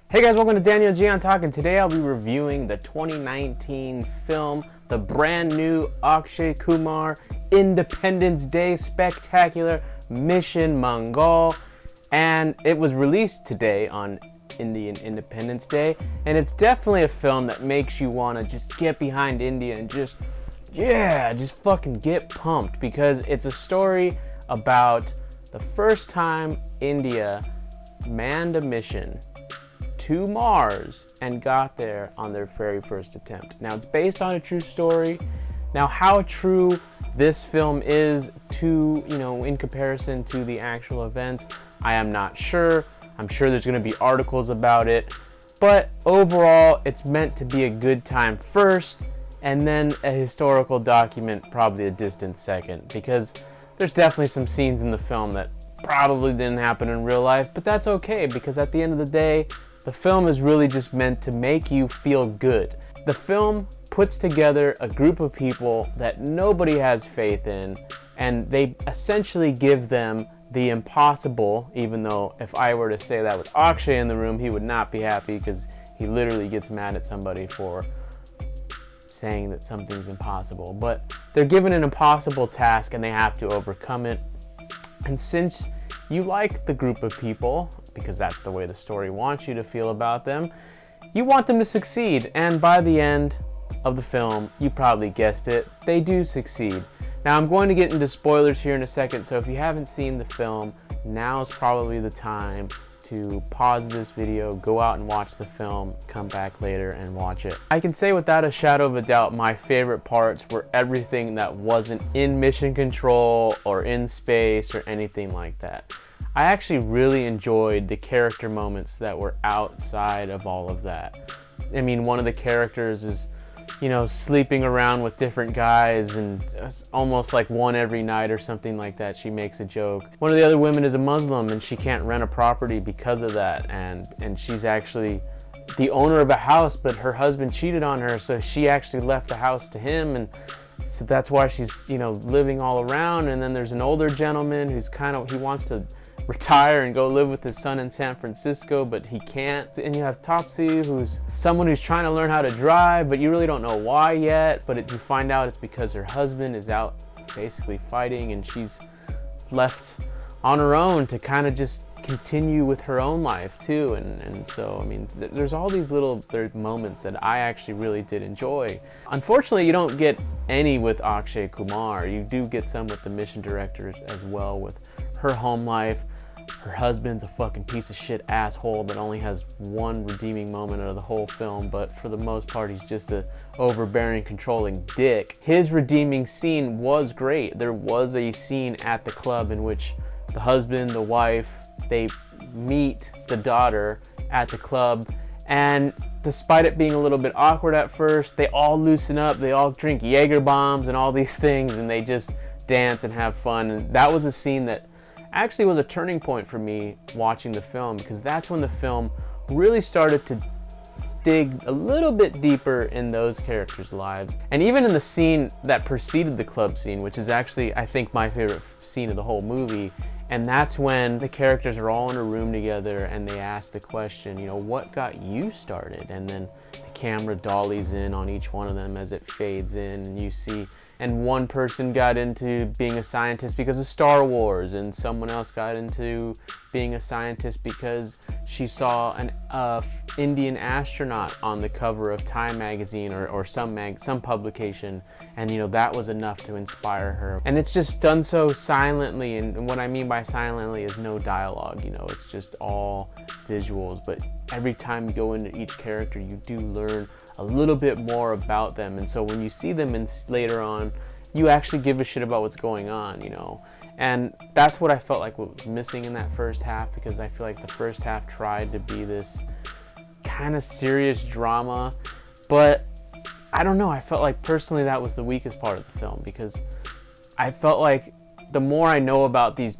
Hey guys, welcome to Daniel Gian Talk, and today I'll be reviewing the 2019 film, the brand new Akshay Kumar Independence Day spectacular Mission Mangal, and it was released today on Indian Independence Day, and it's definitely a film that makes you want to just get behind India and just fucking get pumped, because it's a story about the first time India manned a mission to Mars and got there on their very first attempt. Now, it's based on a true story. Now, how true this film is to, in comparison to the actual events, I am not sure. I'm sure there's gonna be articles about it, but overall, it's meant to be a good time first, and then a historical document probably a distant second, because there's definitely some scenes in the film that probably didn't happen in real life, but that's okay, because at the end of the day, the film is really just meant to make you feel good. The film puts together a group of people that nobody has faith in, and they essentially give them the impossible, even though if I were to say that with Akshay in the room, he would not be happy, because he literally gets mad at somebody for saying that something's impossible. But they're given an impossible task and they have to overcome it. And since you like the group of people, because that's the way the story wants you to feel about them, you want them to succeed, and by the end of the film, you probably guessed it, they do succeed. Now, I'm going to get into spoilers here in a second, so if you haven't seen the film, now is probably the time to pause this video, go out and watch the film, come back later and watch it. I can say without a shadow of a doubt, my favorite parts were everything that wasn't in mission control or in space or anything like that. I actually really enjoyed the character moments that were outside of all of that. I mean, one of the characters is, sleeping around with different guys, and almost like one every night or something like that. She makes a joke. One of the other women is a Muslim, and she can't rent a property because of that, and she's actually the owner of a house, but her husband cheated on her, so she actually left the house to him, and so that's why she's living all around. And then there's an older gentleman who's he wants to retire and go live with his son in San Francisco, but he can't. And you have Topsy, who's someone who's trying to learn how to drive, but you really don't know why yet, but you find out it's because her husband is out basically fighting, and she's left on her own to kind of just continue with her own life too. And so, I mean, there's all these little moments that I actually really did enjoy. Unfortunately, you don't get any with Akshay Kumar. You do get some with the mission directors as well, with her home life. Her husband's a fucking piece of shit asshole that only has one redeeming moment out of the whole film, but for the most part, he's just a overbearing, controlling dick. His redeeming scene was great. There was a scene at the club in which the husband, the wife, they meet the daughter at the club, and despite it being a little bit awkward at first, they all loosen up, they all drink Jaeger bombs and all these things, and they just dance and have fun. And that was a scene that actually was a turning point for me watching the film, because that's when the film really started to dig a little bit deeper in those characters' lives. And even in the scene that preceded the club scene, which is actually, I think, my favorite scene of the whole movie, and that's when the characters are all in a room together and they ask the question, what got you started? And then the camera dollies in on each one of them as it fades in, and you see, and one person got into being a scientist because of Star Wars, and someone else got into being a scientist because she saw an Indian astronaut on the cover of Time magazine or some publication, and that was enough to inspire her. And it's just done so silently, and what I mean by silently is no dialogue. It's just all visuals, but every time you go into each character, you do learn a little bit more about them, and so when you see them later on, you actually give a shit about what's going on, and that's what I felt like was missing in that first half, because I feel like the first half tried to be this kind of serious drama, but I don't know, I felt like personally that was the weakest part of the film, because I felt like the more I know about these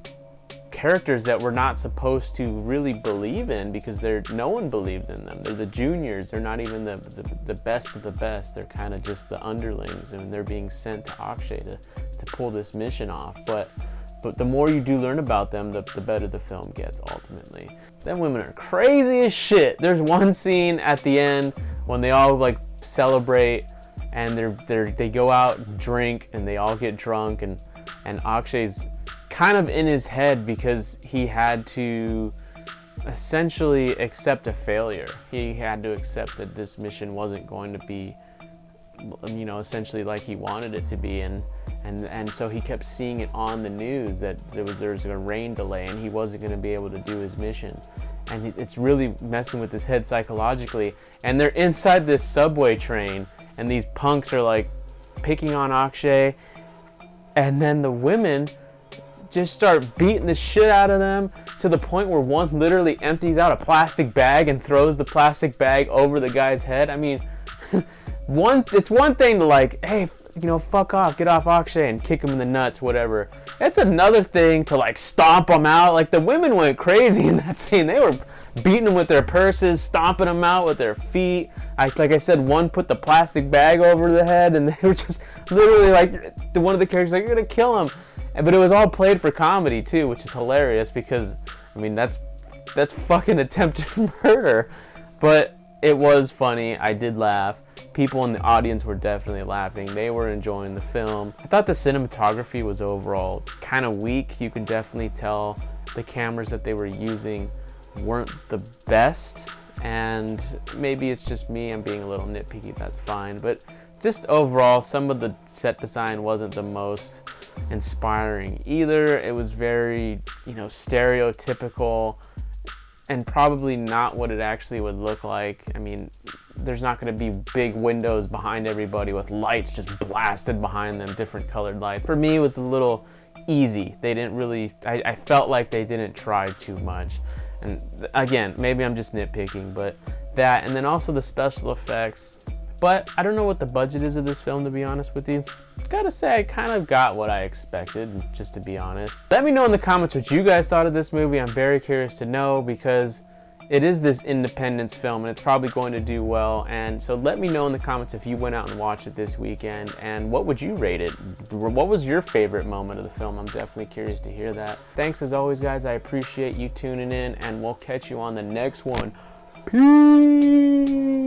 characters that we're not supposed to really believe in, because no one believed in them. They're the juniors. They're not even the best of the best. They're kind of just the underlings, and they're being sent to Akshay to pull this mission off. But the more you do learn about them, the better the film gets ultimately. Them women are crazy as shit. There's one scene at the end when they all like celebrate and they go out and drink and they all get drunk, and Akshay's kind of in his head because he had to essentially accept a failure. He had to accept that this mission wasn't going to be, you know, essentially like he wanted it to be, and so he kept seeing it on the news that there was a rain delay and he wasn't going to be able to do his mission, and it's really messing with his head psychologically. And they're inside this subway train and these punks are like picking on Akshay, and then the women just start beating the shit out of them to the point where one literally empties out a plastic bag and throws the plastic bag over the guy's head. I mean, it's one thing to like, hey, you know, fuck off, get off Akshay, and kick him in the nuts, whatever. It's another thing to like stomp him out. Like, the women went crazy in that scene. They were beating him with their purses, stomping him out with their feet. Like I said, one put the plastic bag over the head, and they were just literally like, one of the characters like, you're gonna kill him. But it was all played for comedy too, which is hilarious because, I mean, that's fucking attempted murder. But it was funny. I did laugh. People in the audience were definitely laughing. They were enjoying the film. I thought the cinematography was overall kind of weak. You can definitely tell the cameras that they were using weren't the best. And maybe it's just me, I'm being a little nitpicky, that's fine. But just overall, some of the set design wasn't the most inspiring either. It was very, you know, stereotypical and probably not what it actually would look like. I mean, there's not going to be big windows behind everybody with lights just blasted behind them, different colored lights. For me, it was a little easy. They didn't really, I felt like they didn't try too much. And again, maybe I'm just nitpicking, but that, and then also the special effects. But I don't know what the budget is of this film, to be honest with you. Gotta say, I kind of got what I expected, just to be honest. Let me know in the comments what you guys thought of this movie. I'm very curious to know because it is this independence film and it's probably going to do well. And so let me know in the comments if you went out and watched it this weekend, and what would you rate it? What was your favorite moment of the film? I'm definitely curious to hear that. Thanks as always, guys. I appreciate you tuning in, and we'll catch you on the next one. Peace.